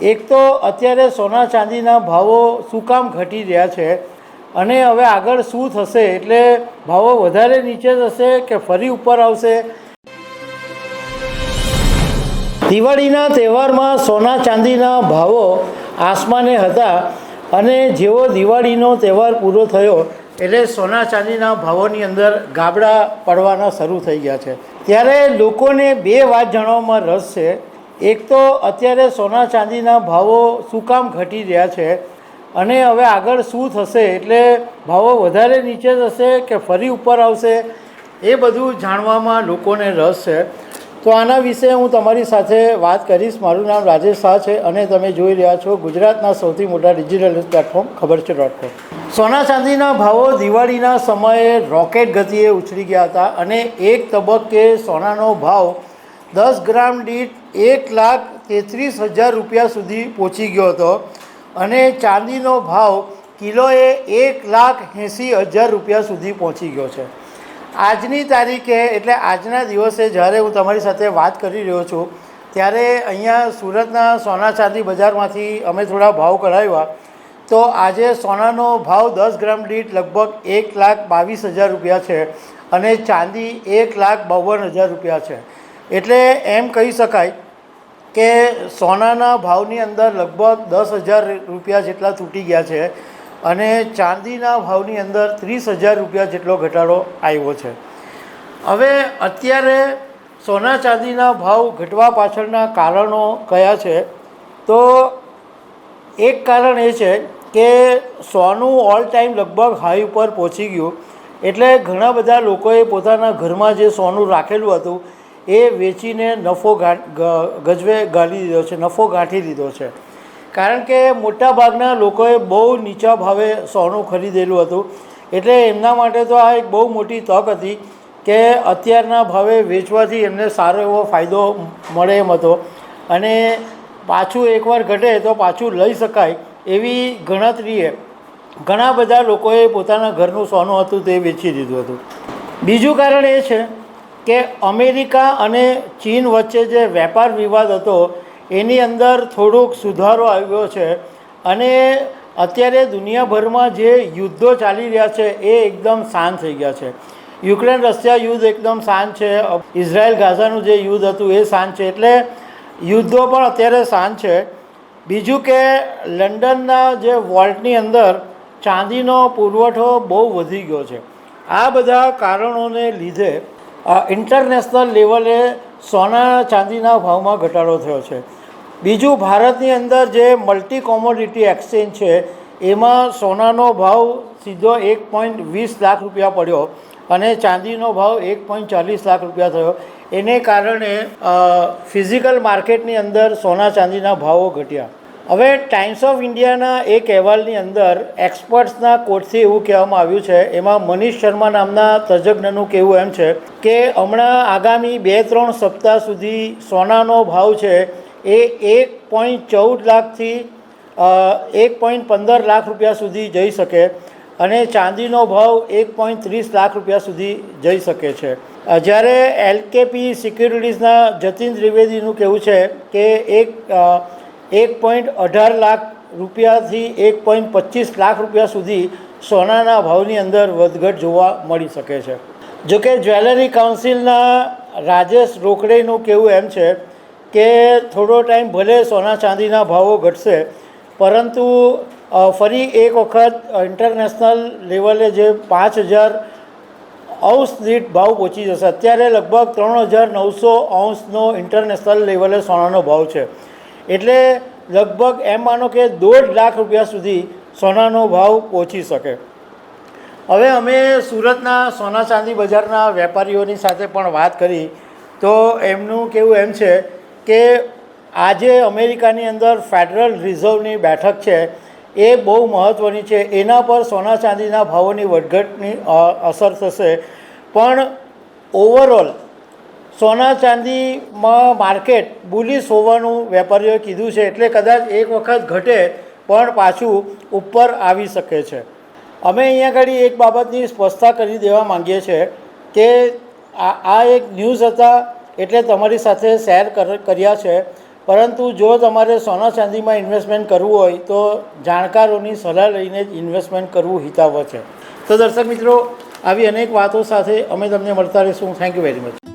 એક તો અત્યારે સોના ચાંદીના ભાવો શું કામ ઘટી રહ્યા છે અને હવે આગળ શું થશે, એટલે ભાવો વધારે નીચે જશે કે ફરી ઉપર આવશે? દિવાળીના તહેવારમાં સોના ચાંદીના ભાવો આસમાને હતા અને જેવો દિવાળીનો તહેવાર પૂરો થયો એટલે સોના ચાંદીના ભાવોની અંદર ગાબડા પડવાના શરૂ થઈ ગયા છે। ત્યારે લોકોને બે વાત જાણવામાં રસ છે। એક તો અત્યારે સોના ચાંદીના ભાવો શું કામ ઘટી રહ્યા છે અને હવે આગળ શું થશે, એટલે ભાવો વધારે નીચે જશે કે ફરી ઉપર આવશે, એ બધું જાણવામાં લોકોને રસ છે। તો આના વિશે હું તમારી સાથે વાત કરીશ। મારું નામ રાજેશ શાહ છે અને તમે જોઈ રહ્યા છો ગુજરાતના સૌથી મોટા ડિજિટલ ન્યૂઝ પ્લેટફોર્મ ખબરછે.com। સોના ચાંદીના ભાવો દિવાળીના સમયે રોકેટ ગતિએ ઉછળી ગયા હતા અને એક તબક્કે સોનાનો ભાવ 10 ગ્રામ દીઠ 1,33,000 રૂપિયા સુધી પહોંચી ગયો હતો અને ચાંદીનો ભાવ કિલોએ 1,80,000 રૂપિયા સુધી પહોંચી ગયો છે। આજની તારીખે એટલે આજના દિવસે જ્યારે હું તમારી સાથે વાત કરી રહ્યો છું ત્યારે અહીંયા સુરતના સોના ચાંદી બજારમાંથી અમે થોડા ભાવ કઢાવ્યા તો આજે સોનાનો ભાવ 10 ગ્રામ દીઠ લગભગ 1,22,000 રૂપિયા છે અને ચાંદી 1,52,000 રૂપિયા છે। એટલે એમ કહી શકાય કે સોનાના ભાવની અંદર લગભગ 10,000 રૂપિયા જેટલા તૂટી ગયા છે અને ચાંદીના ભાવની અંદર 30,000 રૂપિયા જેટલો ઘટાડો આવ્યો છે। હવે અત્યારે સોના ચાંદીના ભાવ ઘટવા પાછળના કારણો કયા છે? તો એક કારણ એ છે કે સોનું ઓલ ટાઈમ લગભગ હાઈ ઉપર પહોંચી ગયું, એટલે ઘણા બધા લોકોએ પોતાના ઘરમાં જે સોનું રાખેલું હતું એ વેચીને નફો ગજવે ગાળી દીધો છે, નફો ગાંઠી દીધો છે। કારણ કે મોટાભાગના લોકોએ બહુ નીચા ભાવે સોનું ખરીદેલું હતું, એટલે એમના માટે તો આ એક બહુ મોટી તક હતી કે અત્યારના ભાવે વેચવાથી એમને સારો એવો ફાયદો મળે એમ હતો અને પાછું એકવાર ઘટે તો પાછું લઈ શકાય એવી ગણતરીએ ઘણા બધા લોકોએ પોતાના ઘરનું સોનું હતું તે વેચી દીધું હતું। બીજું કારણ એ છે કે અમેરિકા અને ચીન વચ્ચે જે વેપાર વિવાદ હતો એની અંદર થોડોક સુધારો આવ્યો છે અને અત્યારે દુનિયાભરમાં જે યુદ્ધો ચાલી રહ્યા છે એ એકદમ શાંત થઈ ગયા છે। યુક્રેન રશિયા યુદ્ધ એકદમ શાંત છે, ઇઝરાયલ ગાઝાનું જે યુદ્ધ હતું એ શાંત છે, એટલે યુદ્ધો પણ અત્યારે શાંત છે। બીજું કે લંડનના જે વોલ્ટની અંદર ચાંદીનો પુરવઠો બહુ વધી ગયો છે। આ બધા કારણોને લીધે ઇન્ટરનેશનલ લેવલે સોના ચાંદીના ભાવમાં ઘટાડો થયો છે। બીજું, ભારતની અંદર જે મલ્ટી કોમોડિટી એક્સચેન્જ છે એમાં સોનાનો ભાવ સીધો 1.20 લાખ રૂપિયા પડ્યો અને ચાંદીનો ભાવ 1.40 લાખ રૂપિયા થયો। એને કારણે ફિઝિકલ માર્કેટની અંદર સોના ચાંદીના ભાવો ઘટ્યા। હવે ટાઈમ્સ ઓફ ઇન્ડિયાના એક અહેવાલની અંદર એક્સપર્ટ્સના કોર્ટથી એવું કહેવામાં આવ્યું છે, એમાં મનીષ શર્મા નામના તજજ્ઞનું કહેવું એમ છે કે હમણાં આગામી 2-3 સપ્તાહ સુધી સોનાનો ભાવ છે એ 1.14 લાખથી 1.15 લાખ રૂપિયા સુધી જઈ શકે અને ચાંદીનો ભાવ 1.30 લાખ રૂપિયા સુધી જઈ શકે છે। જ્યારે એલકેપી સિક્યુરિટીઝના જતીન ત્રિવેદીનું કહેવું છે કે 1.18 લાખ રૂપિયાથી 1.25 લાખ રૂપિયા સુધી સોનાના ભાવની અંદર વધઘટ જોવા મળી શકે છે। જોકે જ્વેલરી કાઉન્સિલના રાજેશ રોકડેનું કહેવું એમ છે કે થોડો ટાઈમ ભલે સોના ચાંદીના ભાવો ઘટશે પરંતુ ફરી એક વખત ઇન્ટરનેશનલ લેવલે જે 5,000 ઔંસ દીઠ ભાવ પહોંચી જશે। અત્યારે લગભગ 3,900 ઔંસનો ઇન્ટરનેશનલ લેવલે સોનાનો ભાવ છે, એટલે લગભગ એમ માનો કે 1.5 લાખ રૂપિયા સુધી સોનાનો ભાવ પહોંચી શકે। હવે અમે સુરતના સોના ચાંદી બજારના વેપારીઓની સાથે પણ વાત કરી તો એમનું કહેવું એમ છે કે આજે અમેરિકાની અંદર ફેડરલ રિઝર્વની બેઠક છે એ બહુ મહત્ત્વની છે, એના પર સોના ચાંદીના ભાવોની વધઘટની અસર થશે, પણ ઓવરઓલ સોના ચાંદીમાં માર્કેટ બુલિશ હોવાનું વેપારીઓએ કીધું છે, એટલે કદાચ એક વખત ઘટે પણ પાછું ઉપર આવી શકે છે। અમે અહીંયા આગળ એક બાબતની સ્પષ્ટતા કરી દેવા માંગીએ છીએ કે આ એક ન્યૂઝ હતા એટલે તમારી સાથે શેર કર્યા છે। પરંતુ જો તમારે સોના ચાંદીમાં ઇન્વેસ્ટમેન્ટ કરવું હોય તો જાણકારોની સલાહ લઈને જ ઇન્વેસ્ટમેન્ટ કરવું હિતાવહ છે. તો દર્શક મિત્રો, આવી અનેક વાતો સાથે અમે તમને મળતા રહીશું. Thank you very much.